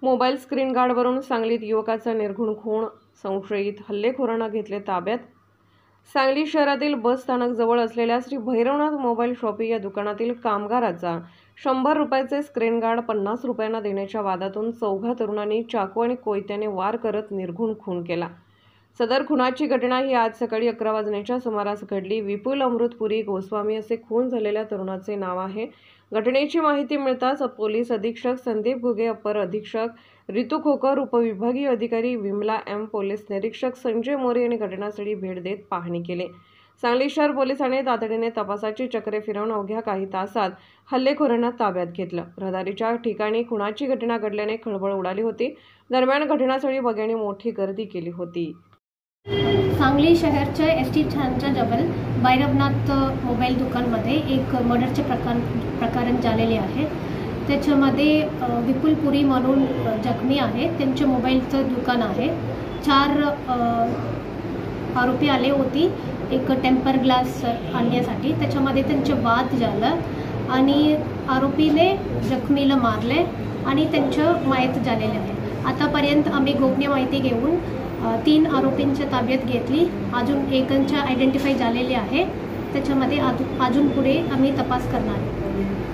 Mobile screen गार्डवरून सांगलीत युवकाचा निर्घृण खून, संशयित हल्लेखोरांना घेतले ताब्यात। सांगली शहरातील बस स्थानक जवळ असलेल्या श्री भैरवनाथ मोबाईल शॉपी या दुकानातील कामगाराचा 100 रुपयाचे स्क्रीन गार्ड 50 रुपयांना देण्याच्या वादातून चौघा तरुणांनी चाकू आणि कोयत्याने वार करत निर्घृण खून केला। सदर खुनाची घटना ही आज सकाळी 11 वाजण्याच्या सुमारास घडली। विपुल अमृतपुरी गोस्वामी असे खून झालेल्या तरुणाचे नाव आहे। घटनेची माहिती मिळताच पोलीस अधीक्षक संदीप घुगे, अपर अधीक्षक रितू खोकर, उपविभागीय अधिकारी विमला एम, पोलीस निरीक्षक संजय मोरे यांनी घटनास्थळी भेट देत पाहणी केली। सांगली शहर पोलिसांनी तातडीने तपासाची चक्रे फिरवून अवघ्या काही तासात हल्लेखोरांना ताब्यात घेतलं। रहदारीच्या ठिकाणी खुनाची घटना घडल्याने खळबळ उडाली होती। दरम्यान घटनास्थळी बघ्यांनी मोठी गर्दी केली होती। सांगली शहरच्या एसटी स्टँडच्या जवळ भैरवनाथ मोबाईल दुकानमध्ये एक मर्डरचे प्रकरण झालेले आहे। त्याच्यामध्ये विपुल पुरी म्हणून जखमी आहे। त्यांचे मोबाईलचं दुकान आहे। 4 आरोपी आले होते एक टेम्पर ग्लास आणण्यासाठी। त्याच्यामध्ये त्यांचे वाद झाला आणि आरोपीने जखमीला मारले आणि त्यांचं मयत झालेले आहे। आतापर्यंत आम्ही गोपनीय माहिती घेऊन 3 आरोपींच्या ताब्यात घेतली। अजून एकांच्या आयडेंटिफाय झालेले आहे। त्याच्यामध्ये अजून पुढे आम्ही तपास करणार आहोत।